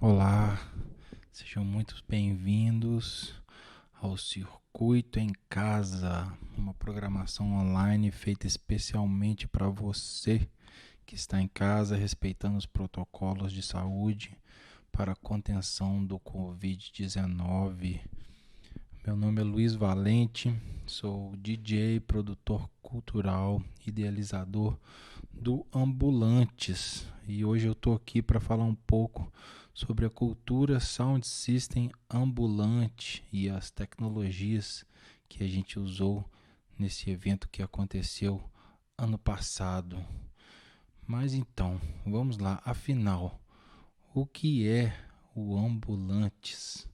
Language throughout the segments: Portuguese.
Olá, sejam muito bem-vindos ao Circuito em Casa, uma programação online feita especialmente para você que está em casa respeitando os protocolos de saúde para a contenção do Covid-19. Meu nome é Luiz Valente, sou DJ, produtor cultural, idealizador do Ambulantes e hoje eu estou aqui para falar um pouco sobre a cultura Sound System ambulante e as tecnologias que a gente usou nesse evento que aconteceu ano passado. Mas então, vamos lá, afinal, o que é o Ambulantes?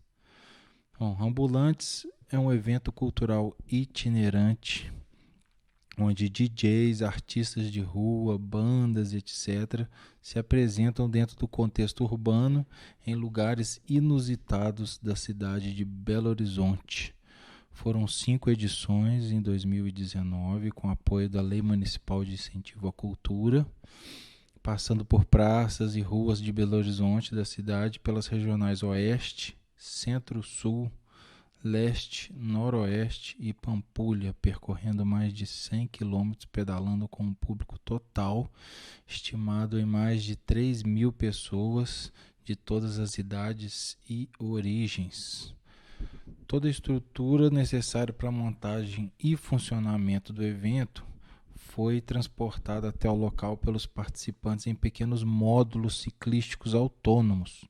Bom, Ambulantes é um evento cultural itinerante onde DJs, artistas de rua, bandas, etc., se apresentam dentro do contexto urbano em lugares inusitados da cidade de Belo Horizonte. Foram 5 edições em 2019, com apoio da Lei Municipal de Incentivo à Cultura, passando por praças e ruas de Belo Horizonte da cidade, pelas regionais Oeste, Centro-Sul, Leste, Noroeste e Pampulha, percorrendo mais de 100 quilômetros, pedalando com um público total estimado em mais de 3.000 pessoas de todas as idades e origens. Toda a estrutura necessária para a montagem e funcionamento do evento foi transportada até o local pelos participantes em pequenos módulos ciclísticos autônomos,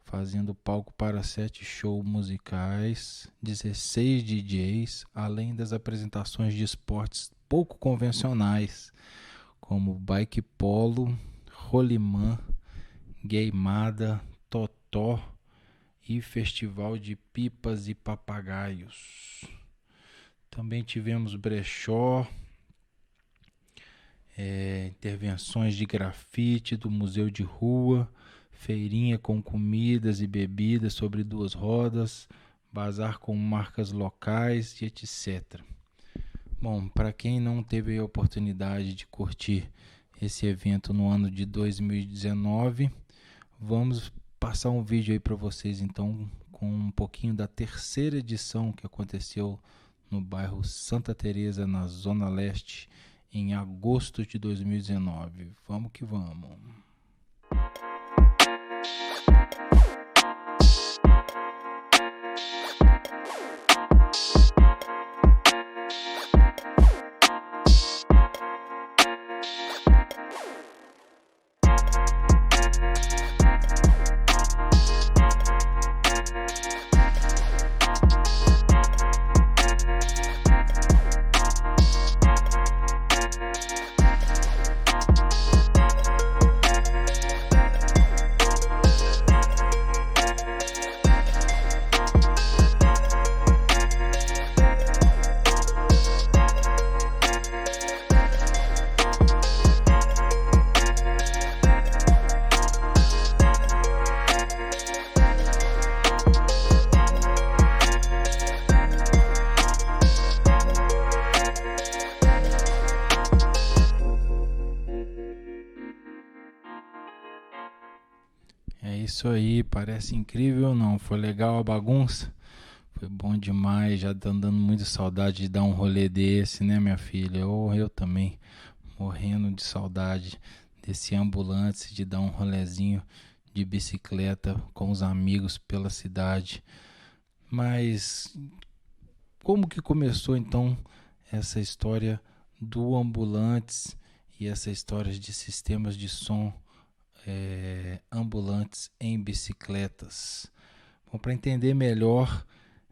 fazendo palco para 7 shows musicais, 16 DJs, além das apresentações de esportes pouco convencionais, como bike polo, rolimã, gameada, totó e festival de pipas e papagaios. Também tivemos brechó, intervenções de grafite do Museu de Rua, feirinha com comidas e bebidas sobre 2 rodas, bazar com marcas locais e etc. Bom, para quem não teve a oportunidade de curtir esse evento no ano de 2019, vamos passar um vídeo aí para vocês então com um pouquinho da 3ª edição que aconteceu no bairro Santa Teresa, na Zona Leste, em agosto de 2019. Vamos que vamos! É isso aí, parece incrível ou não? Foi legal a bagunça? Foi bom demais, já tá dando muita saudade de dar um rolê desse, né, minha filha? Eu também, morrendo de saudade desse ambulante, de dar um rolezinho de bicicleta com os amigos pela cidade. Mas como que começou então essa história do ambulantes e essa história de sistemas de som ambulantes em bicicletas? Bom, para entender melhor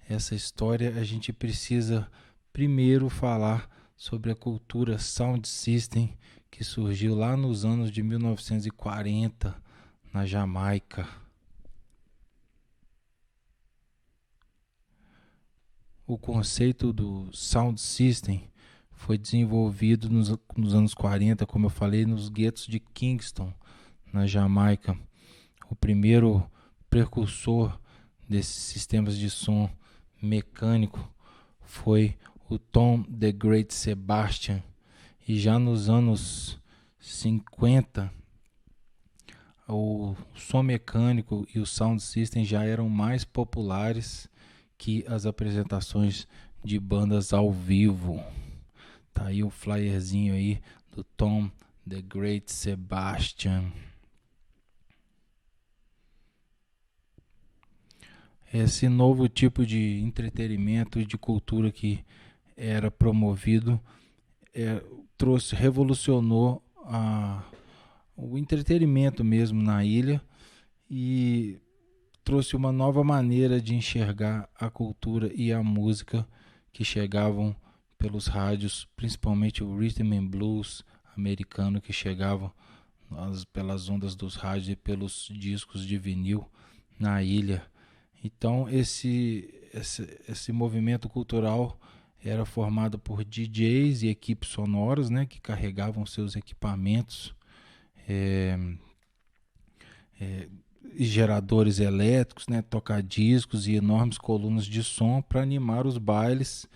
essa história, a gente precisa primeiro falar sobre a cultura Sound System que surgiu lá nos anos de 1940 na Jamaica. O conceito do Sound System foi desenvolvido nos anos 40, como eu falei, nos guetos de Kingston, na Jamaica. O primeiro precursor desses sistemas de som mecânico foi o Tom The Great Sebastian, e já nos anos 50 o som mecânico e o sound system já eram mais populares que as apresentações de bandas ao vivo. Tá aí o flyerzinho aí do Tom The Great Sebastian. Esse novo tipo de entretenimento e de cultura que era promovido revolucionou o entretenimento mesmo na ilha e trouxe uma nova maneira de enxergar a cultura e a música que chegavam pelos rádios, principalmente o rhythm and blues americano que chegavam pelas ondas dos rádios e pelos discos de vinil na ilha. Então esse movimento cultural era formado por DJs e equipes sonoras, né, que carregavam seus equipamentos, geradores elétricos, né, tocadiscos e enormes colunas de som para animar os bailes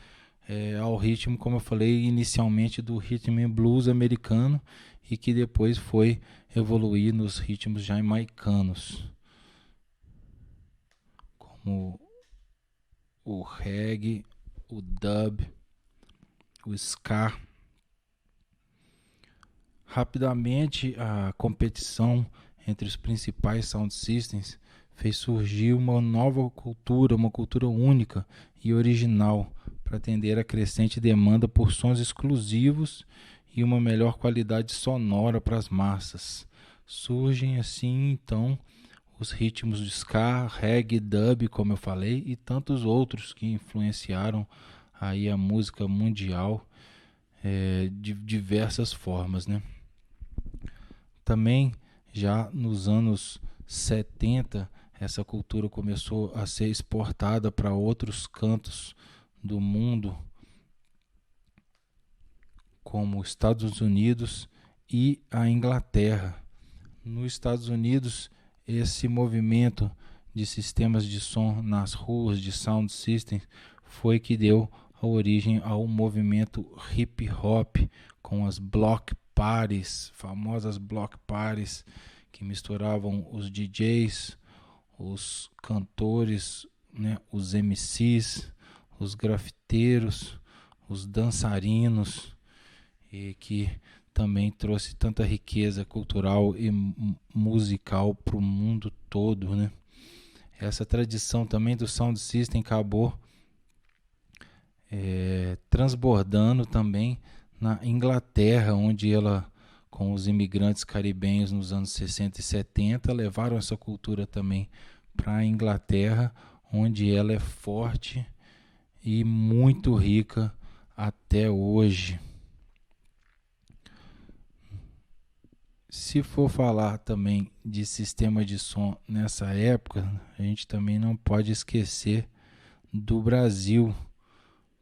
ao ritmo, como eu falei inicialmente, do rhythm and blues americano e que depois foi evoluir nos ritmos jamaicanos, como o reggae, o dub, o ska. Rapidamente, a competição entre os principais sound systems fez surgir uma nova cultura, uma cultura única e original para atender a crescente demanda por sons exclusivos e uma melhor qualidade sonora para as massas. Surgem assim, então, os ritmos de ska, reggae, dub, como eu falei, e tantos outros que influenciaram aí a música mundial de diversas formas, né? Também já nos anos 70, essa cultura começou a ser exportada para outros cantos do mundo, como os Estados Unidos e a Inglaterra. Nos Estados Unidos, esse movimento de sistemas de som nas ruas, de sound system, foi que deu a origem ao movimento hip hop, com as block parties, famosas block parties, que misturavam os DJs, os cantores, né, os MCs, os grafiteiros, os dançarinos, e que também trouxe tanta riqueza cultural e musical para o mundo todo, né? Essa tradição também do sound system acabou transbordando também na Inglaterra, onde ela, com os imigrantes caribenhos nos anos 60 e 70, levaram essa cultura também para a Inglaterra, onde ela é forte e muito rica até hoje. Se for falar também de sistema de som nessa época, a gente também não pode esquecer do Brasil,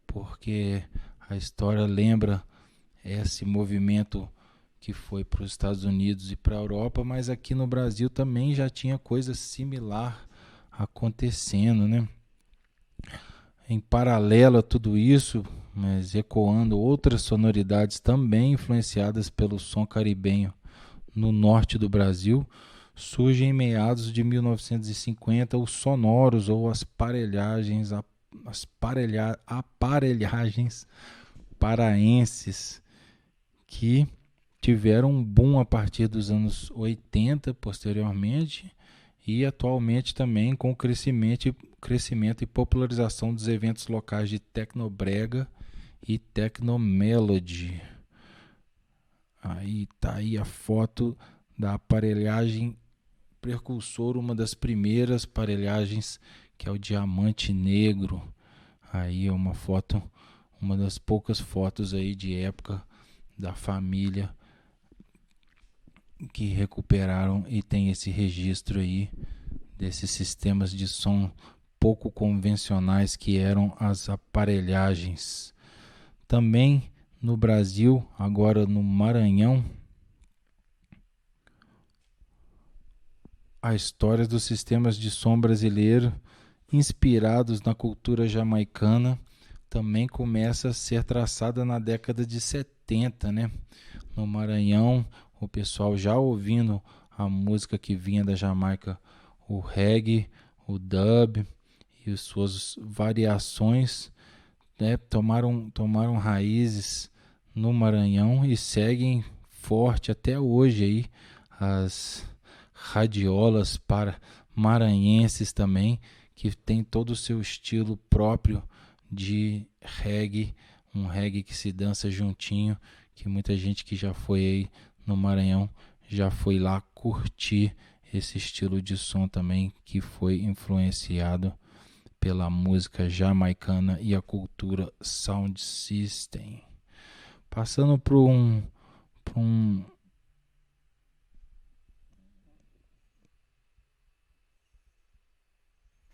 porque a história lembra esse movimento que foi para os Estados Unidos e para a Europa, mas aqui no Brasil também já tinha coisa similar acontecendo, né? Em paralelo a tudo isso, mas ecoando outras sonoridades também influenciadas pelo som caribenho no norte do Brasil, surgem em meados de 1950 os sonoros ou as aparelhagens paraenses, que tiveram um boom a partir dos anos 80 posteriormente, e atualmente também com o crescimento e popularização dos eventos locais de Tecnobrega e Tecnomelody. Aí tá aí a foto da aparelhagem precursor, uma das primeiras aparelhagens, que é o Diamante Negro. Aí é uma foto, uma das poucas fotos aí de época da família que recuperaram e tem esse registro aí desses sistemas de som pouco convencionais que eram as aparelhagens. Também no Brasil, agora no Maranhão, a história dos sistemas de som brasileiro inspirados na cultura jamaicana também começa a ser traçada na década de 70, né? No Maranhão, o pessoal já ouvindo a música que vinha da Jamaica, o reggae, o dub e suas variações, né, tomaram raízes no Maranhão e seguem forte até hoje aí as radiolas para maranhenses também, que tem todo o seu estilo próprio de reggae, um reggae que se dança juntinho, que muita gente que já foi aí no Maranhão já foi lá curtir esse estilo de som também, que foi influenciado pela música jamaicana e a cultura sound system. Passando para um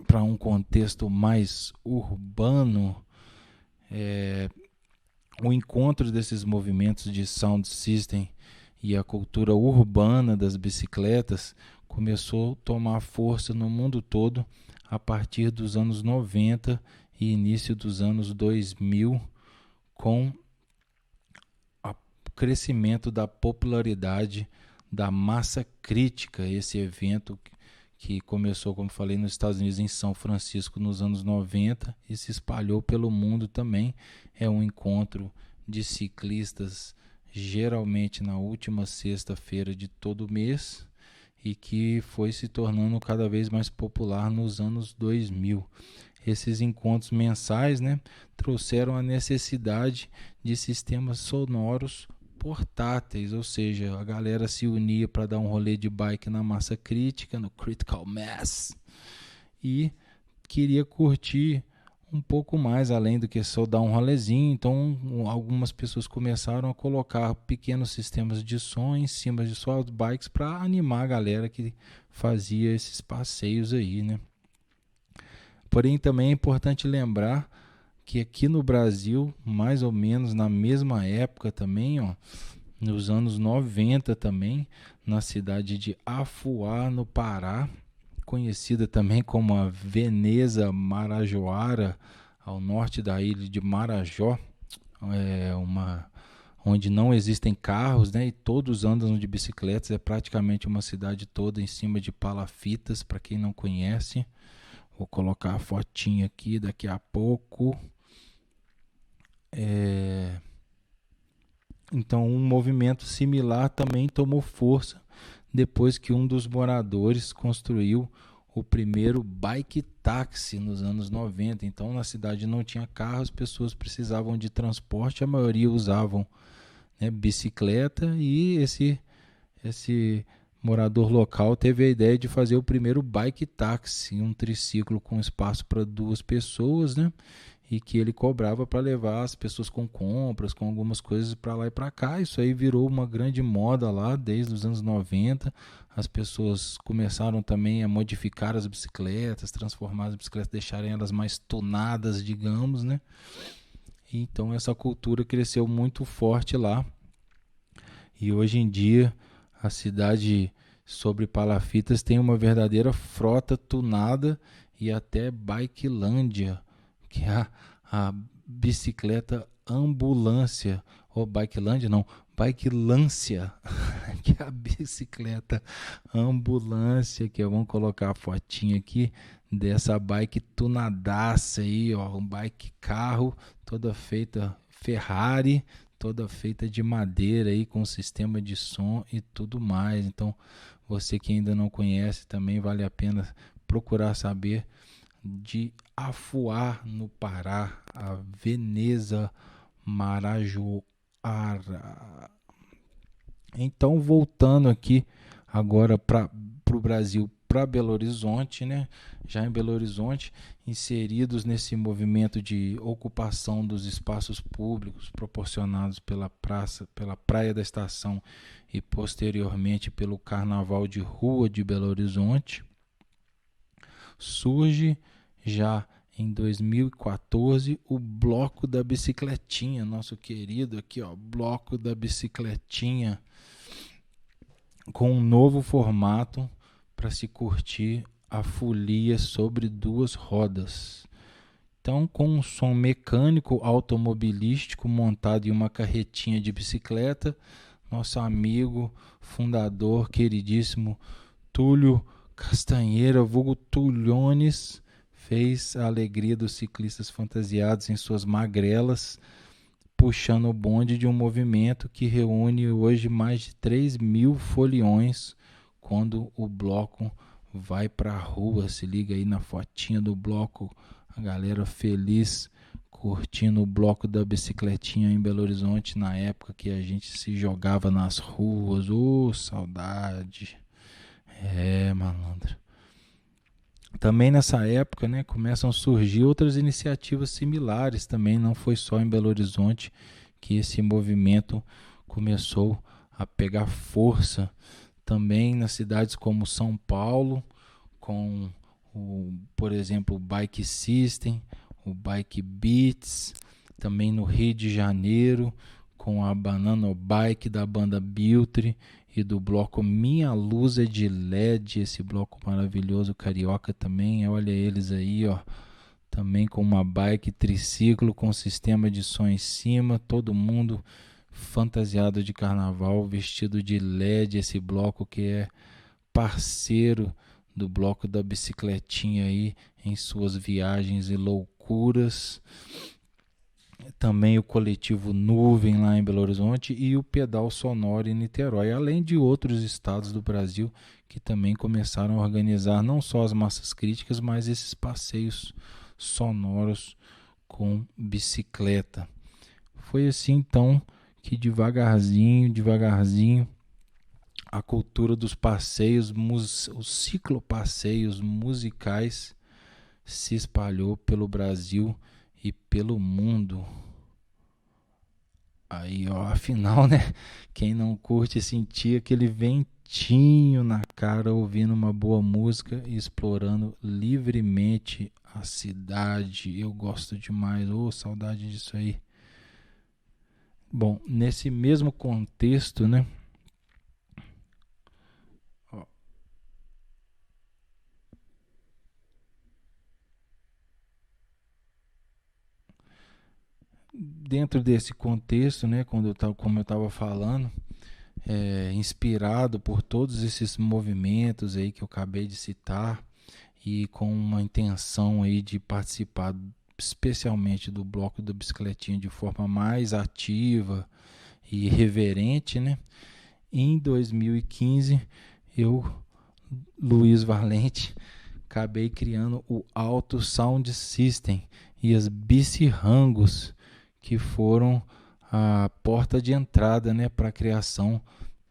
para um contexto mais urbano, o encontro desses movimentos de sound system e a cultura urbana das bicicletas começou a tomar força no mundo todo a partir dos anos 90 e início dos anos 2000, com o crescimento da popularidade da massa crítica, esse evento que começou, como falei, nos Estados Unidos, em São Francisco, nos anos 90 e se espalhou pelo mundo também. É um encontro de ciclistas, geralmente na última sexta-feira de todo mês, e que foi se tornando cada vez mais popular nos anos 2000. Esses encontros mensais, né, trouxeram a necessidade de sistemas sonoros portáteis, ou seja, a galera se unia para dar um rolê de bike na massa crítica, no Critical Mass, e queria curtir um pouco mais, além do que só dar um rolezinho. Então algumas pessoas começaram a colocar pequenos sistemas de som em cima de suas bikes para animar a galera que fazia esses passeios aí, né? Porém, também é importante lembrar que aqui no Brasil, mais ou menos na mesma época também, ó, nos anos 90 também, na cidade de Afuá, no Pará, conhecida também como a Veneza Marajoara, ao norte da ilha de Marajó, onde não existem carros, né, e todos andam de bicicletas. É praticamente uma cidade toda em cima de palafitas, para quem não conhece. Vou colocar a fotinha aqui daqui a pouco. Então, um movimento similar também tomou força depois que um dos moradores construiu o primeiro bike táxi nos anos 90. Então, na cidade não tinha carro, as pessoas precisavam de transporte, a maioria usavam, né, bicicleta, e esse morador local teve a ideia de fazer o primeiro bike táxi, um triciclo com espaço para 2 pessoas, né? E que ele cobrava para levar as pessoas com compras, com algumas coisas para lá e para cá. Isso aí virou uma grande moda lá desde os anos 90. As pessoas começaram também a modificar as bicicletas, transformar as bicicletas, deixarem elas mais tunadas, digamos, né? Então essa cultura cresceu muito forte lá. E hoje em dia a cidade sobre palafitas tem uma verdadeira frota tunada e até Bikelândia, que é a bicicleta ambulância, ou Bikelândia não, Bikelância, que é a bicicleta ambulância, que vamos colocar a fotinha aqui dessa bike tunadaça aí, ó, um bike carro, toda feita Ferrari, toda feita de madeira aí, com sistema de som e tudo mais. Então, você que ainda não conhece, também vale a pena procurar saber de Afuá, no Pará, a Veneza Marajoara. Então, voltando aqui agora para o Brasil, para Belo Horizonte, né? Já em Belo Horizonte, inseridos nesse movimento de ocupação dos espaços públicos proporcionados pela praça, pela Praia da Estação e posteriormente pelo Carnaval de Rua de Belo Horizonte, surge já em 2014 o Bloco da Bicicletinha, nosso querido aqui, ó, Bloco da Bicicletinha, com um novo formato para se curtir a folia sobre 2 rodas. Então, com um som mecânico automobilístico montado em uma carretinha de bicicleta, nosso amigo, fundador, queridíssimo Túlio Castanheira, vulgo Tulhones, fez a alegria dos ciclistas fantasiados em suas magrelas, puxando o bonde de um movimento que reúne hoje mais de 3.000 foliões quando o bloco vai para a rua. Se liga aí na fotinha do bloco, a galera feliz curtindo o bloco da bicicletinha em Belo Horizonte na época que a gente se jogava nas ruas. Saudade. Malandro. Também nessa época, né, começam a surgir outras iniciativas similares também. Não foi só em Belo Horizonte que esse movimento começou a pegar força. Também nas cidades como São Paulo, com por exemplo, o Bike System, o Bike Beats. Também no Rio de Janeiro, com a Banana Bike da banda Biltre e do bloco Minha Luz é de LED, esse bloco maravilhoso carioca também. Olha eles aí, ó, também com uma bike triciclo com sistema de som em cima, todo mundo fantasiado de carnaval, vestido de LED, esse bloco que é parceiro do bloco da bicicletinha aí em suas viagens e loucuras. Também o coletivo Nuvem lá em Belo Horizonte e o Pedal Sonoro em Niterói, além de outros estados do Brasil que também começaram a organizar não só as massas críticas, mas esses passeios sonoros com bicicleta. Foi assim então que devagarzinho, a cultura dos passeios, os ciclopasseios musicais se espalhou pelo Brasil e pelo mundo. Aí, ó, afinal, né? Quem não curte sentir aquele ventinho na cara ouvindo uma boa música e explorando livremente a cidade. Eu gosto demais. Saudade disso aí. Bom, nesse mesmo contexto, né? Dentro desse contexto, né, como eu estava falando, inspirado por todos esses movimentos aí que eu acabei de citar e com uma intenção aí de participar especialmente do bloco da bicicletinha de forma mais ativa e reverente, né? Em 2015, eu, Luiz Valente, acabei criando o Auto Sound System e as Bicirangos, que foram a porta de entrada, né, para a criação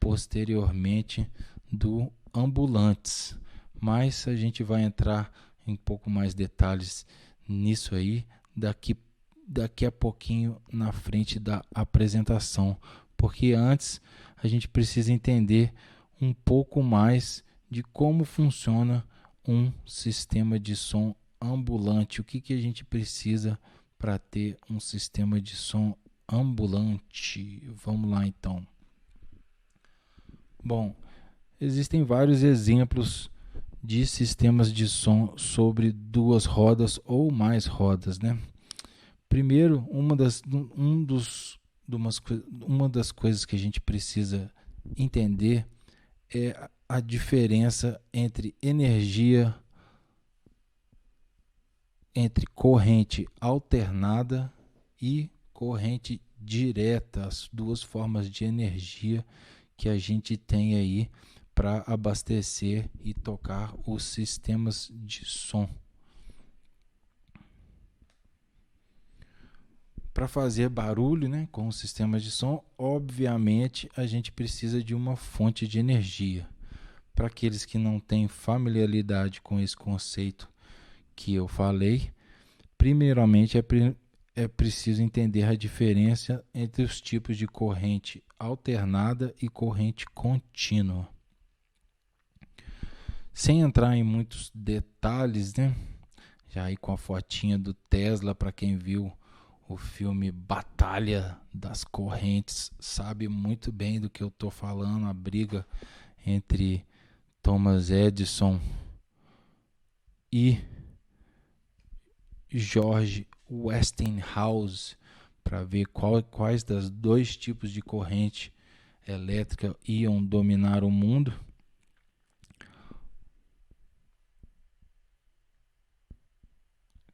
posteriormente do Ambulantes. Mas a gente vai entrar em um pouco mais detalhes nisso aí daqui a pouquinho na frente da apresentação, porque antes a gente precisa entender um pouco mais de como funciona um sistema de som ambulante. O que a gente precisa para ter um sistema de som ambulante? Vamos lá então. Bom, existem vários exemplos de sistemas de som sobre duas rodas ou mais rodas, né? Primeiro, uma das coisas que a gente precisa entender é a diferença entre energia, entre corrente alternada e corrente direta, as duas formas de energia que a gente tem aí para abastecer e tocar os sistemas de som. Para fazer barulho, né, com os sistemas de som, obviamente a gente precisa de uma fonte de energia. Para aqueles que não têm familiaridade com esse conceito que eu falei, primeiramente é preciso entender a diferença entre os tipos de corrente alternada e corrente contínua. Sem entrar em muitos detalhes, né? Já aí com a fotinha do Tesla, para quem viu o filme Batalha das Correntes, sabe muito bem do que eu estou falando, a briga entre Thomas Edison e George Westinghouse para ver quais das dois tipos de corrente elétrica iam dominar o mundo.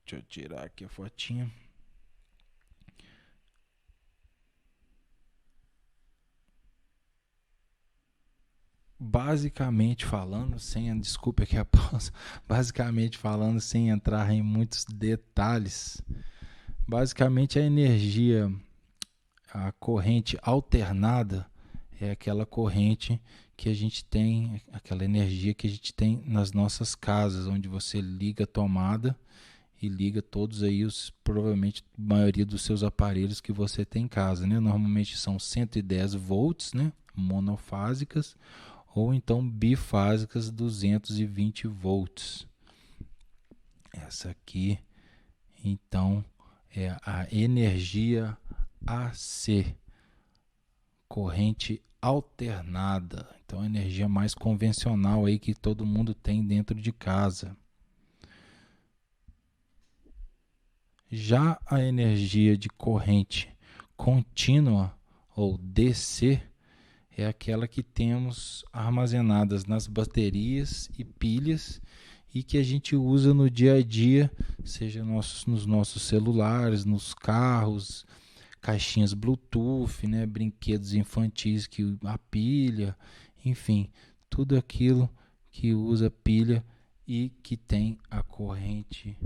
Deixa eu tirar aqui a fotinha. Basicamente falando, desculpa aqui a pausa, basicamente falando, sem entrar em muitos detalhes, basicamente a corrente alternada é aquela corrente que a gente tem, aquela energia que a gente tem nas nossas casas, onde você liga a tomada e liga todos aí provavelmente a maioria dos seus aparelhos que você tem em casa, né? Normalmente são 110 volts, né? Monofásicas, ou então bifásicas 220 volts. Essa aqui, então, é a energia AC, corrente alternada. Então, a energia mais convencional aí que todo mundo tem dentro de casa. Já a energia de corrente contínua, ou DC, é aquela que temos armazenadas nas baterias e pilhas e que a gente usa no dia a dia, seja nos nossos celulares, nos carros, caixinhas Bluetooth, né, brinquedos infantis que a pilha, enfim, tudo aquilo que usa pilha e que tem a corrente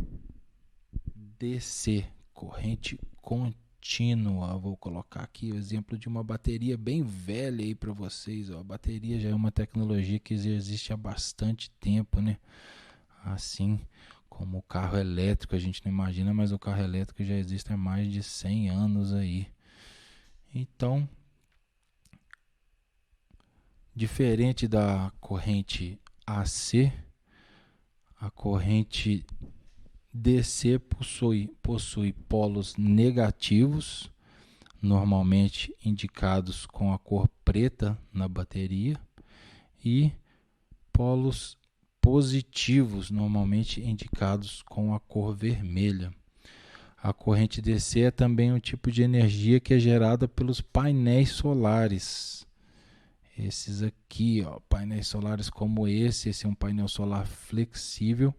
DC, corrente contínua. Vou colocar aqui o exemplo de uma bateria bem velha aí para vocês. Ó. A bateria já é uma tecnologia que existe há bastante tempo, né? Assim como o carro elétrico, a gente não imagina, mas o carro elétrico já existe há mais de 100 anos aí. Então, diferente da corrente AC, a corrente DC possui polos negativos, normalmente indicados com a cor preta na bateria, e polos positivos, normalmente indicados com a cor vermelha. A corrente DC é também um tipo de energia que é gerada pelos painéis solares. Esses aqui, ó, painéis solares como esse é um painel solar flexível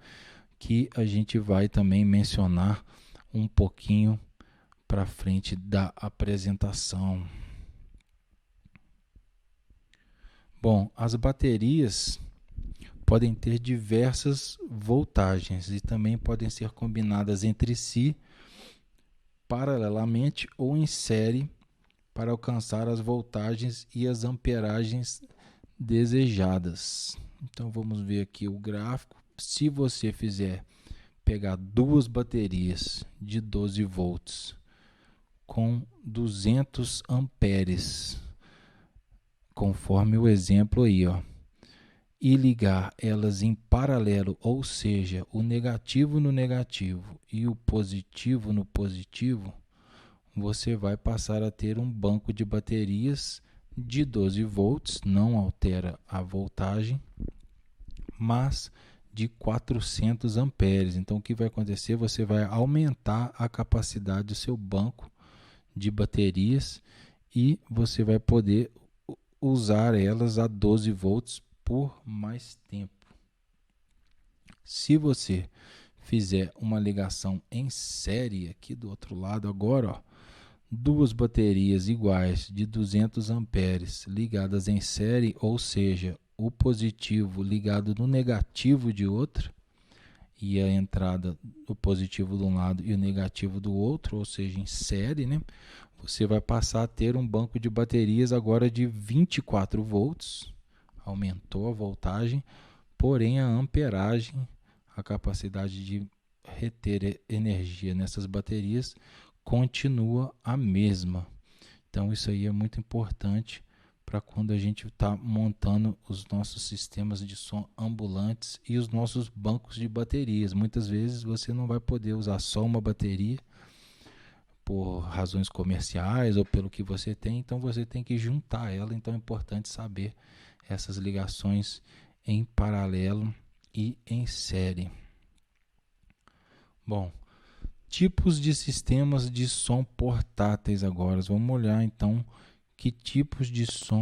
que a gente vai também mencionar um pouquinho para frente da apresentação. Bom, as baterias podem ter diversas voltagens e também podem ser combinadas entre si paralelamente ou em série para alcançar as voltagens e as amperagens desejadas. Então vamos ver aqui o gráfico. Se você pegar duas baterias de 12 volts com 200 amperes, conforme o exemplo aí, ó, e ligar elas em paralelo, ou seja, o negativo no negativo e o positivo no positivo, você vai passar a ter um banco de baterias de 12 volts, não altera a voltagem, mas de 400 amperes. Então, o que vai acontecer? Você vai aumentar a capacidade do seu banco de baterias e você vai poder usar elas a 12 volts por mais tempo. Se você fizer uma ligação em série aqui do outro lado agora, ó, duas baterias iguais de 200 amperes ligadas em série, ou seja, o positivo ligado no negativo de outra, e a entrada do positivo de um lado e o negativo do outro, ou seja, em série, né? Você vai passar a ter um banco de baterias agora de 24 volts, aumentou a voltagem, porém a amperagem, a capacidade de reter energia nessas baterias, continua a mesma. Então isso aí é muito importante para quando a gente está montando os nossos sistemas de som ambulantes e os nossos bancos de baterias. Muitas vezes você não vai poder usar só uma bateria por razões comerciais ou pelo que você tem, então você tem que juntar ela. Então é importante saber essas ligações em paralelo e em série. Bom, tipos de sistemas de som portáteis agora. Vamos olhar então que tipos de som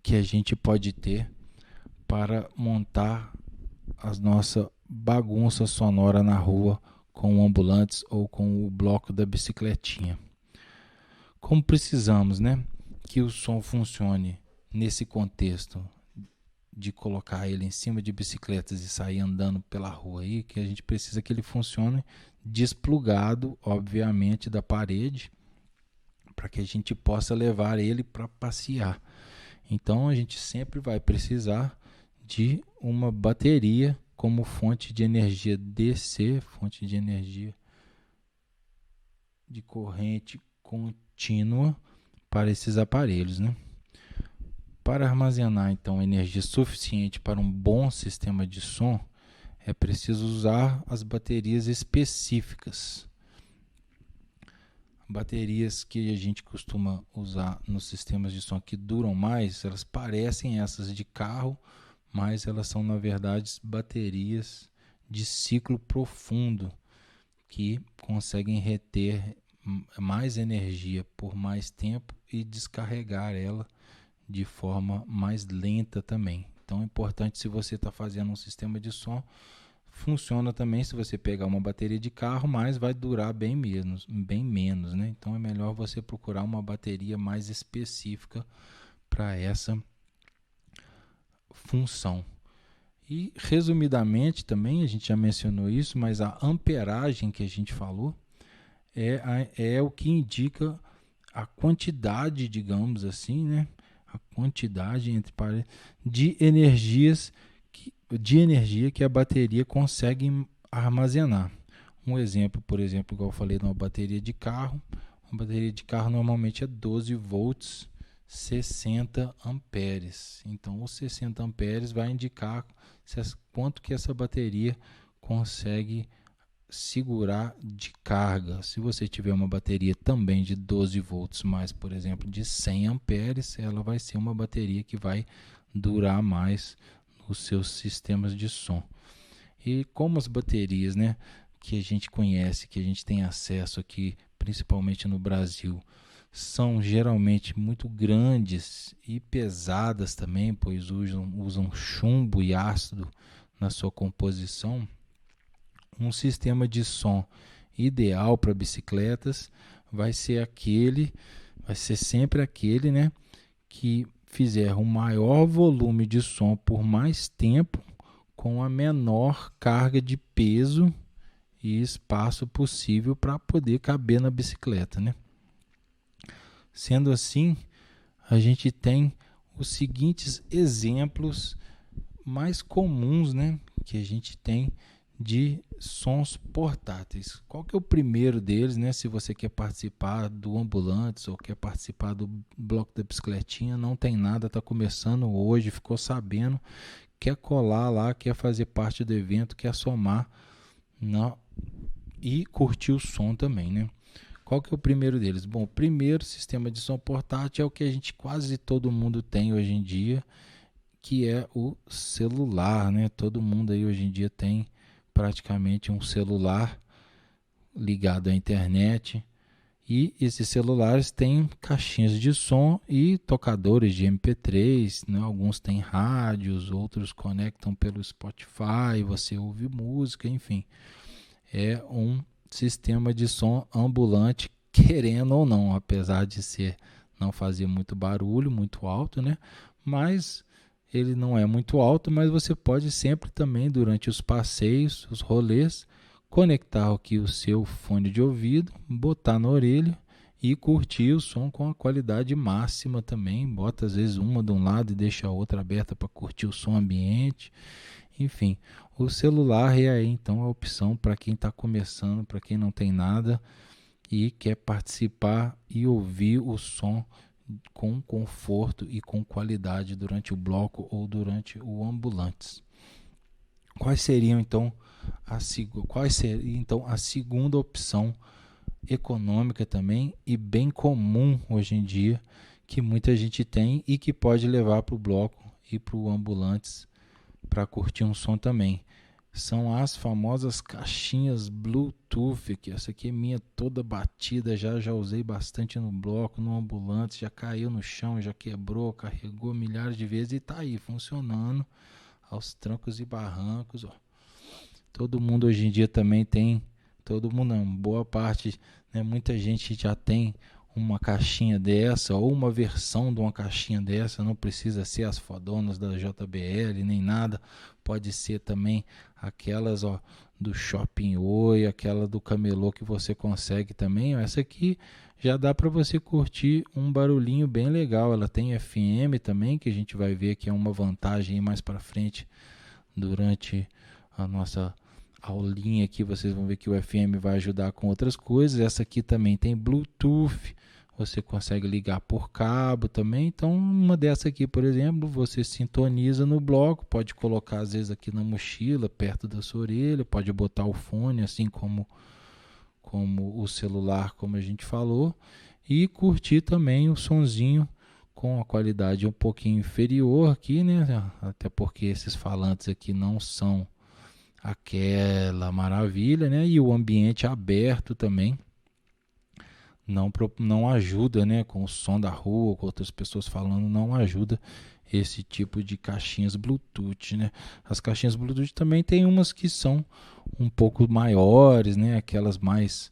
que a gente pode ter para montar a nossa bagunça sonora na rua com ambulantes ou com o bloco da bicicletinha. Como precisamos, né, que o som funcione nesse contexto de colocar ele em cima de bicicletas e sair andando pela rua aí, que a gente precisa que ele funcione desplugado, obviamente, da parede, para que a gente possa levar ele para passear. Então a gente sempre vai precisar de uma bateria como fonte de energia DC, fonte de energia de corrente contínua para esses aparelhos, né? Para armazenar então energia suficiente para um bom sistema de som, é preciso usar as baterias específicas. Baterias que a gente costuma usar nos sistemas de som que duram mais, elas parecem essas de carro, mas elas são na verdade baterias de ciclo profundo que conseguem reter mais energia por mais tempo e descarregar ela de forma mais lenta também. Então é importante, se você está fazendo um sistema de som, funciona também se você pegar uma bateria de carro, mas vai durar bem menos, né? Então é melhor você procurar uma bateria mais específica para essa função. E resumidamente também, a gente já mencionou isso, mas a amperagem que a gente falou é o que indica a quantidade, digamos assim, né? A quantidade entre de energia que a bateria consegue armazenar. Um exemplo, por exemplo, igual eu falei, de uma bateria de carro. Uma bateria de carro normalmente é 12 volts, 60 amperes. Então, os 60 amperes vai indicar quanto que essa bateria consegue segurar de carga. Se você tiver uma bateria também de 12 volts, mais, por exemplo, de 100 amperes, ela vai ser uma bateria que vai durar mais nos seus sistemas de som. E como as baterias, né, que a gente conhece, que a gente tem acesso aqui, principalmente no Brasil, são geralmente muito grandes e pesadas também, pois usam chumbo e ácido na sua composição, um sistema de som ideal para bicicletas vai ser sempre aquele, né, que fizer um maior volume de som por mais tempo com a menor carga de peso e espaço possível para poder caber na bicicleta, né? Sendo assim, a gente tem os seguintes exemplos mais comuns, né, que a gente tem de sons portáteis. Qual que é o primeiro deles, né? Se você quer participar do Ambulantes ou quer participar do bloco da bicicletinha, não tem nada, está começando hoje, ficou sabendo, quer colar lá, quer fazer parte do evento, quer somar e curtir o som também, né? Qual que é o primeiro deles? Bom, o primeiro sistema de som portátil é o que a gente quase todo mundo tem hoje em dia, que é o celular, né? Todo mundo aí hoje em dia tem praticamente um celular ligado à internet, e esses celulares têm caixinhas de som e tocadores de MP3, né? Alguns têm rádios, outros conectam pelo Spotify, você ouve música, enfim. É um sistema de som ambulante, querendo ou não, apesar de não fazer muito barulho, muito alto, né? Mas ele não é muito alto, mas você pode sempre também, durante os passeios, os rolês, conectar aqui o seu fone de ouvido, botar na orelha e curtir o som com a qualidade máxima também. Bota às vezes uma de um lado e deixa a outra aberta para curtir o som ambiente. Enfim, o celular é aí então a opção para quem está começando, para quem não tem nada e quer participar e ouvir o som com conforto e com qualidade durante o bloco ou durante o Ambulantes. Quais seriam então a segunda opção econômica também e bem comum hoje em dia, que muita gente tem e que pode levar para o bloco e para o Ambulantes para curtir um som também? são as famosas caixinhas Bluetooth, que essa aqui é minha toda batida, já usei bastante no bloco, no ambulante, já caiu no chão, já quebrou, carregou milhares de vezes e tá aí funcionando aos trancos e barrancos, ó. Todo mundo hoje em dia também tem, todo mundo não, boa parte, né, muita gente já tem uma caixinha dessa ou uma versão de uma caixinha dessa, não precisa ser as fodonas da JBL nem nada, pode ser também aquelas, ó, do Shopping Oi, aquela do Camelô que você consegue também, ó. Essa aqui já dá para você curtir um barulhinho bem legal, ela tem FM também, que a gente vai ver que é uma vantagem aí mais para frente durante a nossa aulinha aqui, vocês vão ver que o FM vai ajudar com outras coisas. Essa aqui também tem Bluetooth, você consegue ligar por cabo também. Então, uma dessa aqui, por exemplo, você sintoniza no bloco, pode colocar às vezes aqui na mochila, perto da sua orelha, pode botar o fone, assim como o celular, como a gente falou, e curtir também o sonzinho com a qualidade um pouquinho inferior aqui, né? Até porque esses falantes aqui não são aquela maravilha, né? E o ambiente aberto também não ajuda, né? Com o som da rua, com outras pessoas falando, não ajuda esse tipo de caixinhas Bluetooth, né? As caixinhas Bluetooth também tem umas que são um pouco maiores, né? Aquelas mais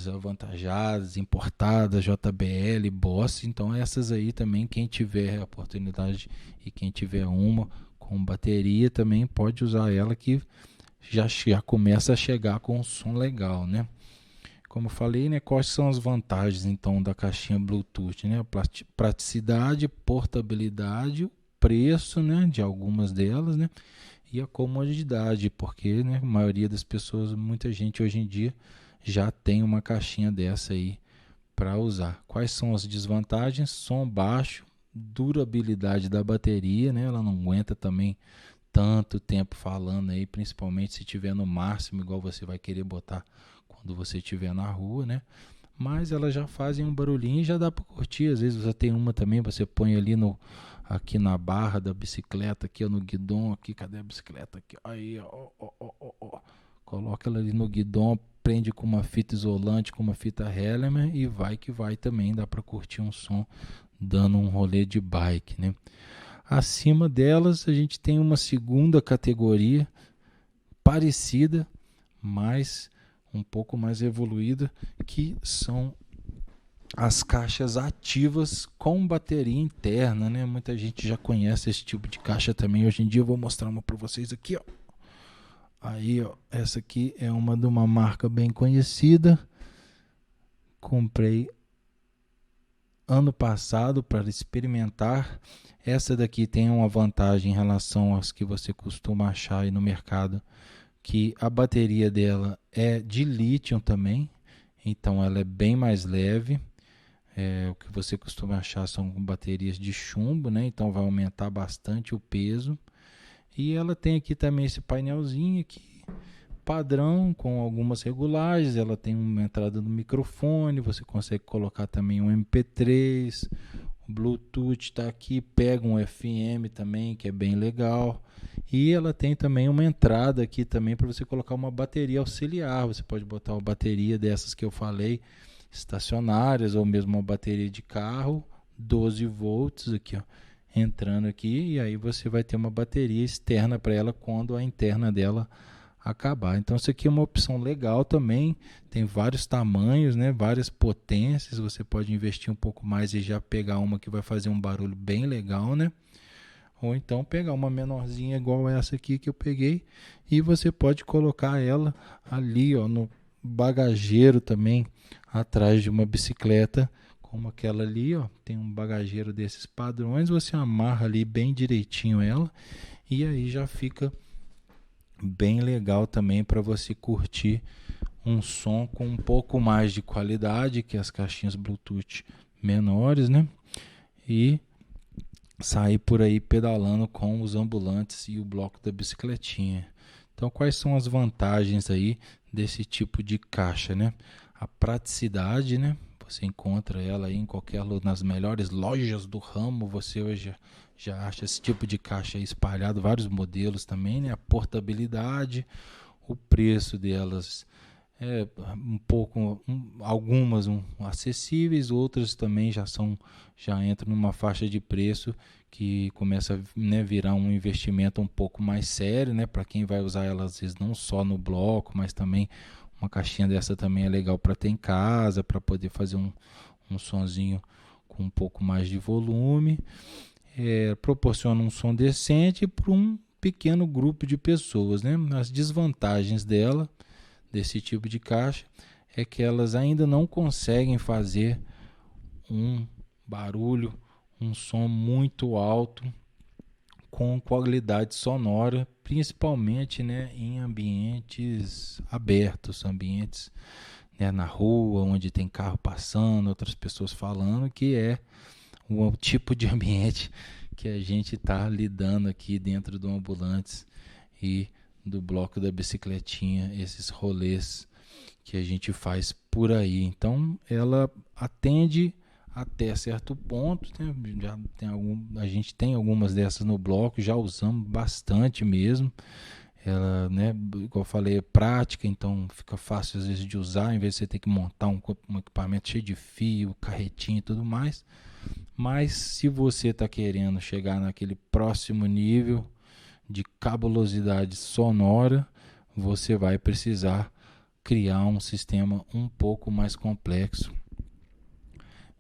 avantajadas, importadas, JBL, Boss. Então essas aí também, quem tiver a oportunidade e quem tiver uma com bateria também pode usar ela, que já começa a chegar com um som legal, né? Como eu falei, né, quais são as vantagens então da caixinha Bluetooth, né? Praticidade, portabilidade, o preço, né, de algumas delas, né? E a comodidade, porque, né, a maioria das pessoas, muita gente hoje em dia já tem uma caixinha dessa aí para usar. Quais são as desvantagens? Som baixo, durabilidade da bateria, né? Ela não aguenta também tanto tempo falando aí, principalmente se tiver no máximo, igual você vai querer botar quando você estiver na rua, né? Mas elas já fazem um barulhinho e já dá para curtir. Às vezes você tem uma também, você põe ali aqui na barra da bicicleta, aqui ó, no guidão, aqui, cadê a bicicleta? Aqui, aí, ó. Coloca ela ali no guidão, prende com uma fita isolante, com uma fita Hellman e vai que vai também, dá para curtir um som dando um rolê de bike, né? Acima delas a gente tem uma segunda categoria parecida, mas um pouco mais evoluída, que são as caixas ativas com bateria interna, né? Muita gente já conhece esse tipo de caixa também. Hoje em dia eu vou mostrar uma para vocês aqui, ó. Aí, ó, essa aqui é uma de uma marca bem conhecida. Comprei ano passado para experimentar. Essa daqui tem uma vantagem em relação às que você costuma achar aí no mercado, que a bateria dela é de lítio também, então ela é bem mais leve. O que você costuma achar são baterias de chumbo, né? Então vai aumentar bastante o peso. E ela tem aqui também esse painelzinho aqui, padrão, com algumas regulagens. Ela tem uma entrada no microfone, você consegue colocar também um MP3, o Bluetooth está aqui, pega um FM também, que é bem legal. E ela tem também uma entrada aqui também para você colocar uma bateria auxiliar. Você pode botar uma bateria dessas que eu falei, estacionárias, ou mesmo uma bateria de carro, 12 volts aqui, ó, entrando aqui, e aí você vai ter uma bateria externa para ela quando a interna dela acabar. Então isso aqui é uma opção legal também, tem vários tamanhos, né, várias potências, você pode investir um pouco mais e já pegar uma que vai fazer um barulho bem legal, né? Ou então pegar uma menorzinha igual essa aqui que eu peguei, e você pode colocar ela ali, ó, no bagageiro também, atrás de uma bicicleta, como aquela ali, ó, tem um bagageiro desses padrões, você amarra ali bem direitinho ela, e aí já fica bem legal também para você curtir um som com um pouco mais de qualidade que as caixinhas Bluetooth menores, né? E sair por aí pedalando com os ambulantes e o bloco da bicicletinha. Então, quais são as vantagens aí desse tipo de caixa, né? A praticidade, né? Você encontra ela aí em nas melhores lojas do ramo. Você hoje já acha esse tipo de caixa aí espalhado, vários modelos também, né? A portabilidade, o preço delas é um pouco, algumas acessíveis, outras também já entram numa faixa de preço que começa a, né, virar um investimento um pouco mais sério, né, para quem vai usar ela às vezes não só no bloco, mas também uma caixinha dessa também é legal para ter em casa, para poder fazer um sonzinho com um pouco mais de volume. Proporciona um som decente para um pequeno grupo de pessoas, né? As desvantagens desse tipo de caixa é que elas ainda não conseguem fazer um barulho, um som muito alto com qualidade sonora, principalmente, né, em ambientes abertos, ambientes, né, na rua, onde tem carro passando, outras pessoas falando, que é o tipo de ambiente que a gente está lidando aqui dentro do Ambulantes e do bloco da bicicletinha, esses rolês que a gente faz por aí. Então, ela atende até certo ponto, né? Já tem a gente tem algumas dessas no bloco, já usamos bastante mesmo. Ela, né, igual eu falei, é prática, então fica fácil às vezes de usar, em vez de você ter que montar um equipamento cheio de fio, carretinho e tudo mais. Mas se você está querendo chegar naquele próximo nível de cabulosidade sonora, você vai precisar criar um sistema um pouco mais complexo.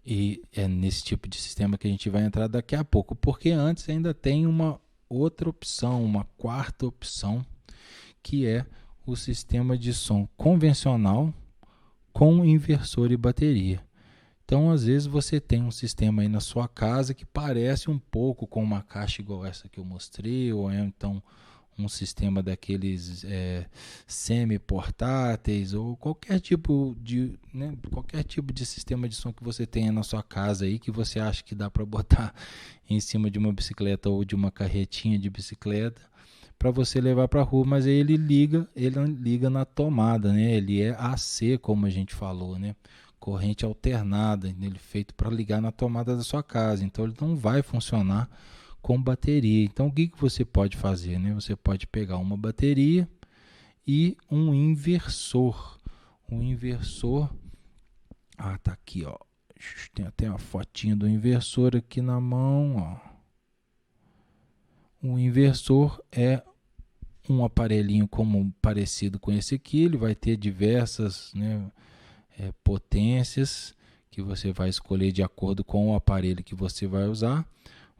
E é nesse tipo de sistema que a gente vai entrar daqui a pouco, porque antes ainda tem uma outra opção, uma quarta opção, que é o sistema de som convencional com inversor e bateria. Então, às vezes você tem um sistema aí na sua casa que parece um pouco com uma caixa igual essa que eu mostrei, ou então um sistema daqueles semi-portáteis, ou qualquer tipo de sistema de som que você tenha na sua casa aí, que você acha que dá para botar em cima de uma bicicleta ou de uma carretinha de bicicleta para você levar para a rua, mas aí ele não liga na tomada, né? Ele é AC, como a gente falou, né? Corrente alternada, ele é feito para ligar na tomada da sua casa, então ele não vai funcionar com bateria. Então o que você pode fazer, né? Você pode pegar uma bateria e um inversor. Tá aqui, ó. Tem até uma fotinha do inversor aqui na mão, ó. O inversor é um aparelhinho parecido com esse aqui, ele vai ter diversas, né, potências que você vai escolher de acordo com o aparelho que você vai usar.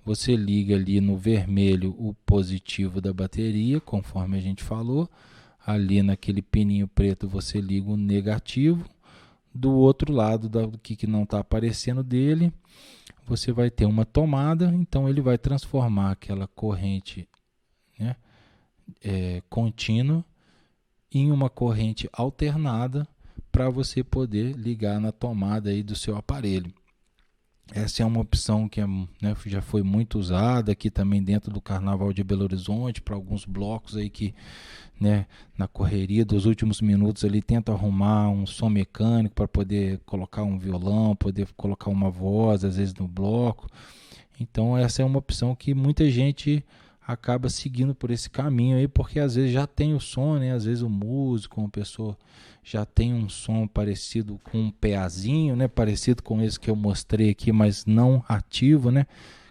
Você liga ali no vermelho o positivo da bateria, conforme a gente falou. Ali naquele pininho preto você liga o negativo. Do outro lado, do que não está aparecendo dele, você vai ter uma tomada. Então ele vai transformar aquela corrente, né, contínua em uma corrente alternada para você poder ligar na tomada aí do seu aparelho. Essa é uma opção que né, já foi muito usada aqui também dentro do Carnaval de Belo Horizonte, para alguns blocos aí que, né, na correria dos últimos minutos ali tentam arrumar um som mecânico para poder colocar um violão, poder colocar uma voz às vezes no bloco. Então essa é uma opção que muita gente acaba seguindo por esse caminho aí, porque às vezes já tem o som, né? Às vezes o músico, uma pessoa já tem um som parecido com um PAzinho, né? Parecido com esse que eu mostrei aqui, mas não ativo, né?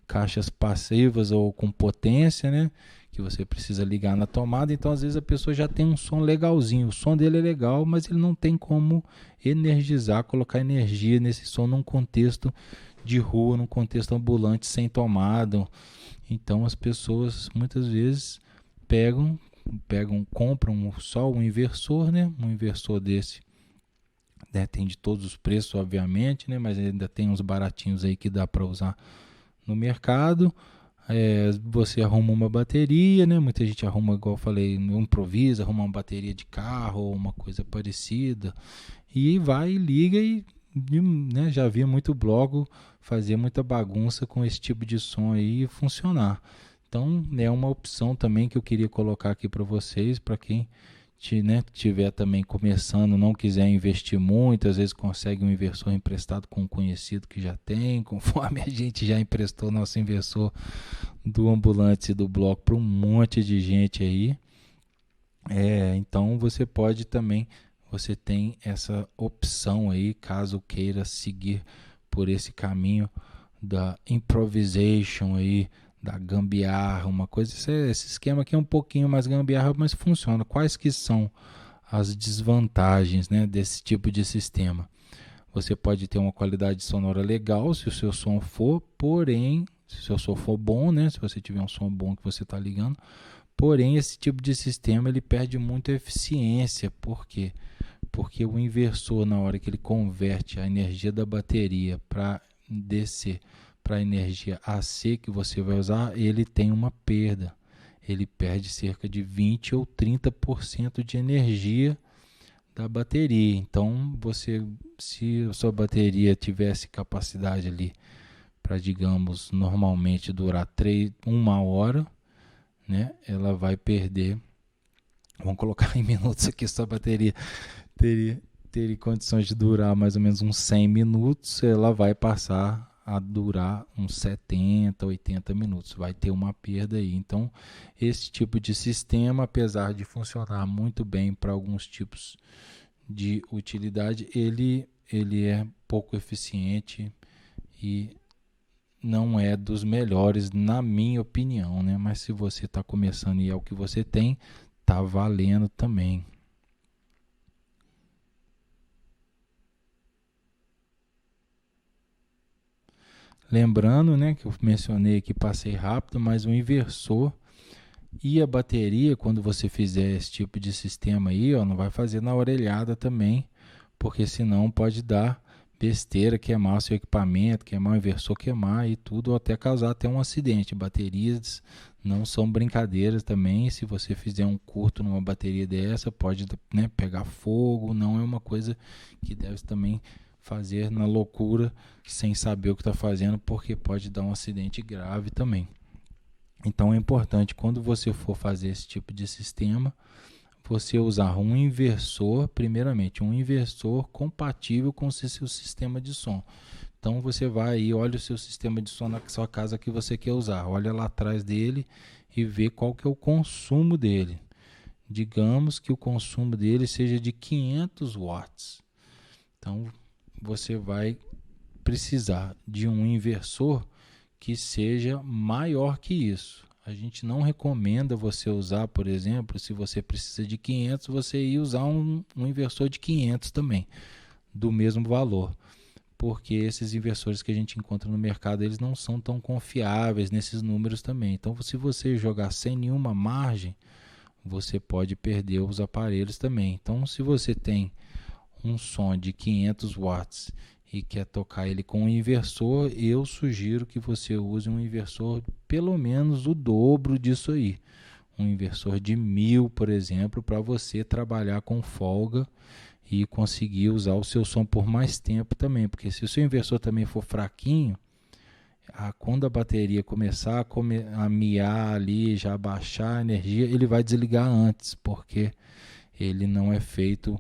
Caixas passivas ou com potência, né? Que você precisa ligar na tomada. Então às vezes a pessoa já tem um som legalzinho, o som dele é legal, mas ele não tem como energizar, colocar energia nesse som num contexto de rua, num contexto ambulante sem tomada. Então as pessoas muitas vezes compram só um inversor, né? Um inversor desse, né, tem de todos os preços, obviamente, né? Mas ainda tem uns baratinhos aí que dá para usar no mercado. Você arruma uma bateria, né? Muita gente arruma, igual eu falei, improvisa, arruma uma bateria de carro ou uma coisa parecida e vai, liga né, já vi muito blog fazer muita bagunça com esse tipo de som aí e funcionar. Então é uma opção também que eu queria colocar aqui para vocês, para quem tiver também começando, não quiser investir muito, às vezes consegue um inversor emprestado com um conhecido que já tem, conforme a gente já emprestou nosso inversor do Ambulantes e do Bloco para um monte de gente aí. Então você pode também, você tem essa opção aí, caso queira seguir por esse caminho da improvisation aí, da gambiarra, uma coisa, esse esquema aqui é um pouquinho mais gambiarra, mas funciona. Quais que são as desvantagens, né, desse tipo de sistema? Você pode ter uma qualidade sonora legal se o seu som for, porém, se o seu som for bom, né, se você tiver um som bom que você está ligando, porém esse tipo de sistema ele perde muita eficiência. Por quê? Porque o inversor, na hora que ele converte a energia da bateria para DC para a energia AC que você vai usar, ele tem uma perda. Ele perde cerca de 20 ou 30% de energia da bateria. Então, se a sua bateria tivesse capacidade ali para, digamos, normalmente durar 1 hora, né, ela vai perder, vamos colocar em minutos aqui, sua bateria teria condições de durar mais ou menos uns 100 minutos, ela vai passar a durar uns 70, 80 minutos, vai ter uma perda aí. Então, esse tipo de sistema, apesar de funcionar muito bem para alguns tipos de utilidade, ele é pouco eficiente e não é dos melhores, na minha opinião, né? Mas se você está começando e é o que você tem, tá valendo também. Lembrando, né, que eu mencionei aqui, passei rápido, mas o inversor e a bateria, quando você fizer esse tipo de sistema aí, ó, não vai fazer na orelhada também, porque senão pode dar besteira, queimar o seu equipamento, queimar o inversor, queimar e tudo, ou até causar até um acidente. Baterias não são brincadeiras também. Se você fizer um curto numa bateria dessa, pode, né, pegar fogo. Não é uma coisa que deve também fazer na loucura, sem saber o que está fazendo, porque pode dar um acidente grave também. Então é importante, quando você for fazer esse tipo de sistema, você usar um inversor, primeiramente, um inversor compatível com o seu sistema de som. Então você vai aí, olha o seu sistema de som na sua casa que você quer usar, olha lá atrás dele e vê qual que é o consumo dele. Digamos que o consumo dele seja de 500 watts. Então você vai precisar de um inversor que seja maior que isso. A gente não recomenda você usar, por exemplo, se você precisa de 500, você ir usar um inversor de 500 também, do mesmo valor. Porque esses inversores que a gente encontra no mercado, eles não são tão confiáveis nesses números também. Então, se você jogar sem nenhuma margem, você pode perder os aparelhos também. Então, se você tem um som de 500 watts e quer tocar ele com um inversor, eu sugiro que você use um inversor pelo menos o dobro disso aí. Um inversor de 1000, por exemplo, para você trabalhar com folga e conseguir usar o seu som por mais tempo também. Porque se o seu inversor também for fraquinho, quando a bateria começar a miar ali, já baixar a energia, ele vai desligar antes, porque ele não é feito,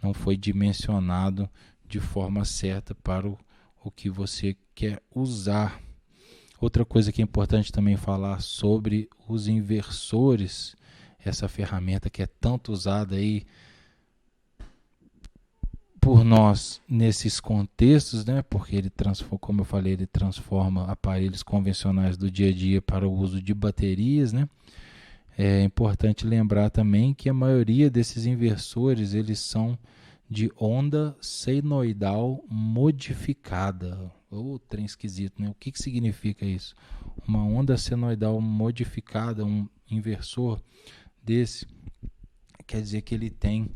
não foi dimensionado de forma certa para o que você quer usar. Outra coisa que é importante também falar sobre os inversores, essa ferramenta que é tanto usada aí por nós nesses contextos, né? Porque ele transforma, como eu falei, ele transforma aparelhos convencionais do dia a dia para o uso de baterias, né? É importante lembrar também que a maioria desses inversores, eles são de onda senoidal modificada. Trem esquisito, né? O que significa isso? Uma onda senoidal modificada, um inversor desse, quer dizer que ele tem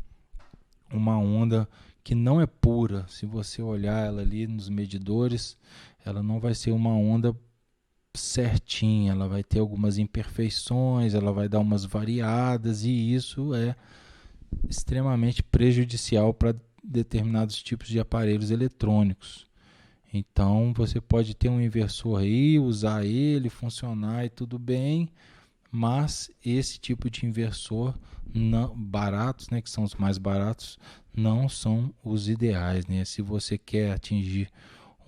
uma onda que não é pura. Se você olhar ela ali nos medidores, ela não vai ser uma onda certinha, ela vai ter algumas imperfeições, ela vai dar umas variadas, e isso é extremamente prejudicial para determinados tipos de aparelhos eletrônicos. Então você pode ter um inversor aí, usar ele, funcionar e tudo bem, mas esse tipo de inversor não, baratos, né, que são os mais baratos, não são os ideais, né? Se você quer atingir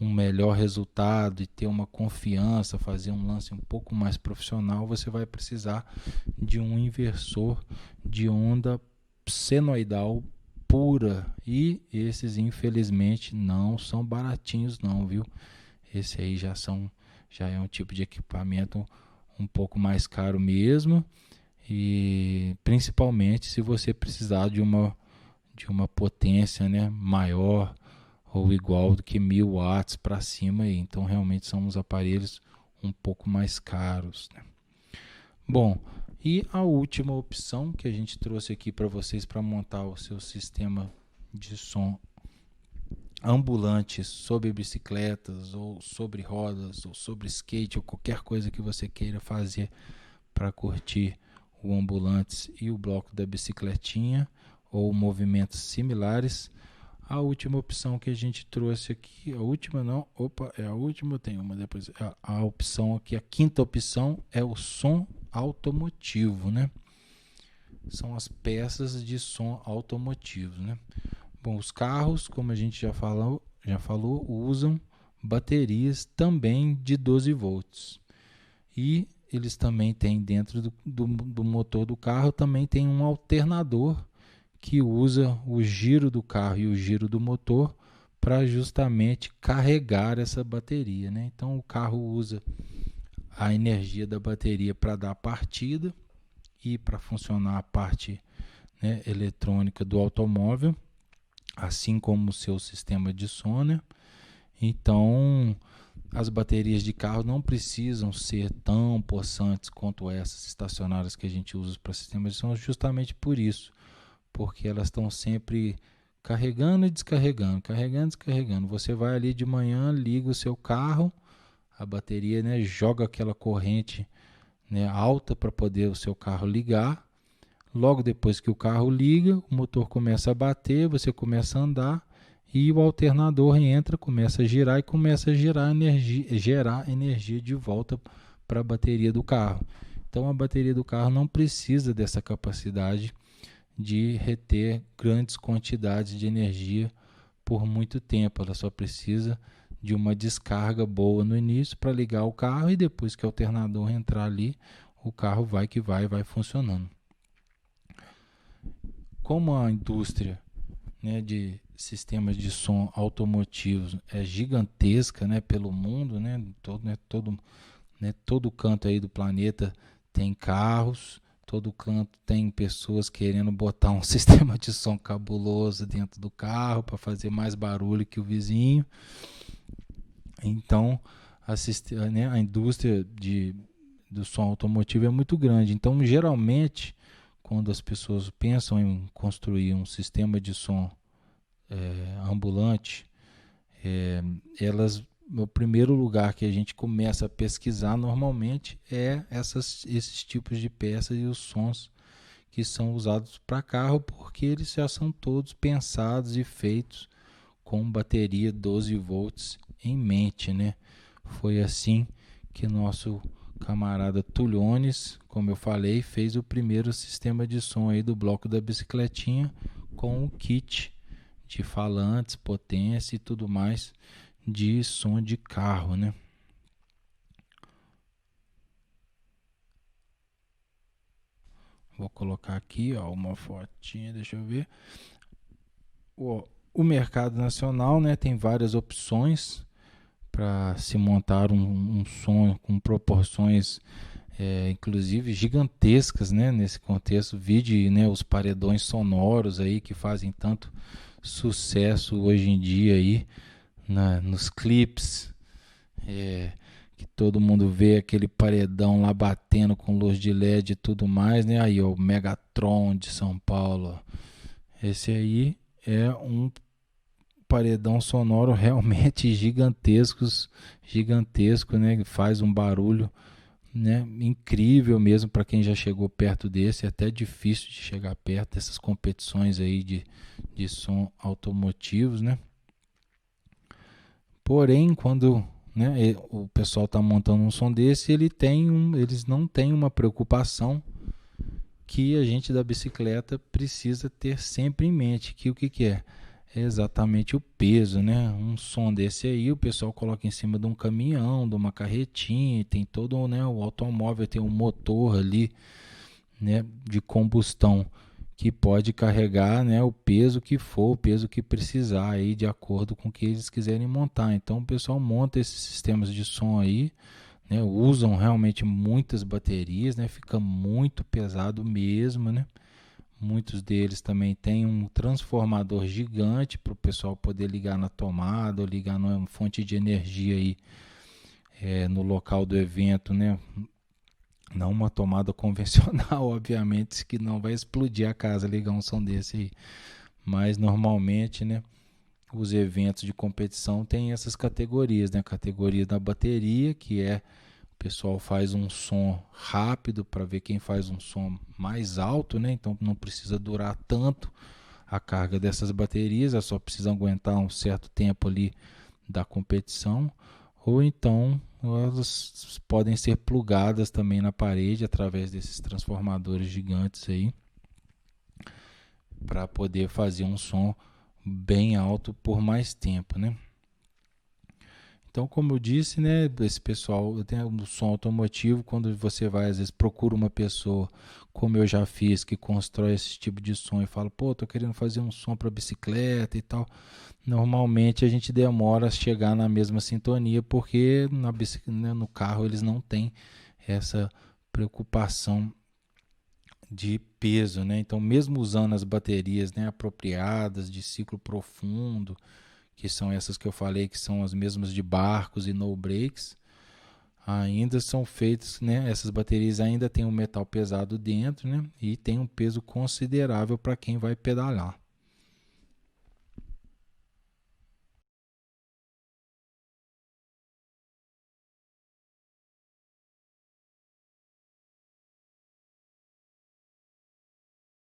um melhor resultado e ter uma confiança, fazer um lance um pouco mais profissional, você vai precisar de um inversor de onda senoidal pura, e esses infelizmente não são baratinhos não, viu? Esse aí já é um tipo de equipamento um pouco mais caro mesmo, e principalmente se você precisar de uma potência, né, maior ou igual do que 1.000 watts para cima aí. Então realmente são uns aparelhos um pouco mais caros, né? Bom, e a última opção que a gente trouxe aqui para vocês para montar o seu sistema de som ambulante sobre bicicletas ou sobre rodas ou sobre skate ou qualquer coisa que você queira fazer para curtir o ambulantes e o bloco da bicicletinha ou movimentos similares. A última opção que a gente trouxe aqui, a última não, é a última, tem uma depois. A opção aqui, a quinta opção é o som automotivo, né? São as peças de som automotivo, né? Bom, os carros, como a gente já falou, usam baterias também de 12 volts. E eles também têm dentro do motor do carro, também tem um alternador que usa o giro do carro e o giro do motor para justamente carregar essa bateria, né? Então o carro usa a energia da bateria para dar partida e para funcionar a parte, né, eletrônica do automóvel, assim como o seu sistema de som, né? Então as baterias de carro não precisam ser tão possantes quanto essas estacionárias que a gente usa para sistema de som, justamente por isso, porque elas estão sempre carregando e descarregando, carregando e descarregando. Você vai ali de manhã, liga o seu carro, a bateria, né, joga aquela corrente, né, alta para poder o seu carro ligar. Logo depois que o carro liga, o motor começa a bater, você começa a andar e o alternador entra, começa a girar e começa a gerar energia de volta para a bateria do carro. Então a bateria do carro não precisa dessa capacidade de reter grandes quantidades de energia por muito tempo. Ela só precisa de uma descarga boa no início para ligar o carro, e depois que o alternador entrar ali, o carro vai que vai funcionando. Como a indústria, né, de sistemas de som automotivos é gigantesca, né, pelo mundo, né, todo canto aí do planeta tem carros, todo canto tem pessoas querendo botar um sistema de som cabuloso dentro do carro para fazer mais barulho que o vizinho. Então, a indústria do som automotivo é muito grande. Então, geralmente, quando as pessoas pensam em construir um sistema de som ambulante, o primeiro lugar que a gente começa a pesquisar normalmente é esses tipos de peças e os sons que são usados para carro, porque eles já são todos pensados e feitos com bateria 12 volts em mente, né? Foi assim que nosso camarada Tuliones, como eu falei, fez o primeiro sistema de som aí do bloco da bicicletinha com o kit de falantes, potência e tudo mais de som de carro, né? Vou colocar aqui, ó, uma fotinha, deixa eu ver. O mercado nacional, né, tem várias opções para se montar um som com proporções, inclusive gigantescas, né, nesse contexto. Vide, né, os paredões sonoros aí que fazem tanto sucesso hoje em dia aí nos clipes, que todo mundo vê aquele paredão lá batendo com luz de LED e tudo mais, né? Aí, ó, o Megatron de São Paulo. Esse aí é um paredão sonoro realmente gigantesco, né? Faz um barulho, né, incrível mesmo para quem já chegou perto desse. É até difícil de chegar perto dessas competições aí de som automotivos, né? Porém, quando né? O pessoal está montando um som desse, eles não têm uma preocupação que a gente da bicicleta precisa ter sempre em mente, que o que, que é? É exatamente o peso, né? Um som desse aí, o pessoal coloca em cima de um caminhão, de uma carretinha, e tem todo, né, o automóvel tem um motor ali, né, de combustão que pode carregar, né, o peso que for, o peso que precisar aí, de acordo com o que eles quiserem montar. Então o pessoal monta esses sistemas de som aí, né, usam realmente muitas baterias, né, fica muito pesado mesmo, né. Muitos deles também têm um transformador gigante para o pessoal poder ligar na tomada ou ligar numa fonte de energia aí, no local do evento, né? Não uma tomada convencional, obviamente, que não vai explodir a casa ligar um som desse aí. Mas normalmente, né, os eventos de competição têm essas categorias, né? A categoria da bateria, que é o pessoal faz um som rápido para ver quem faz um som mais alto, né? Então não precisa durar tanto a carga dessas baterias, elas só precisam aguentar um certo tempo ali da competição, ou então elas podem ser plugadas também na parede através desses transformadores gigantes aí, para poder fazer um som bem alto por mais tempo, né? Então, como eu disse, né, esse pessoal tem um som automotivo, quando você vai, às vezes, procura uma pessoa, como eu já fiz, que constrói esse tipo de som e fala, pô, tô querendo fazer um som para bicicleta e tal. Normalmente a gente demora a chegar na mesma sintonia, porque né, no carro eles não têm essa preocupação de peso, né? Então, mesmo usando as baterias, né, apropriadas, de ciclo profundo, que são essas que eu falei, que são as mesmas de barcos e no breaks, ainda são feitos, né? Essas baterias ainda têm um metal pesado dentro, né? E tem um peso considerável para quem vai pedalar.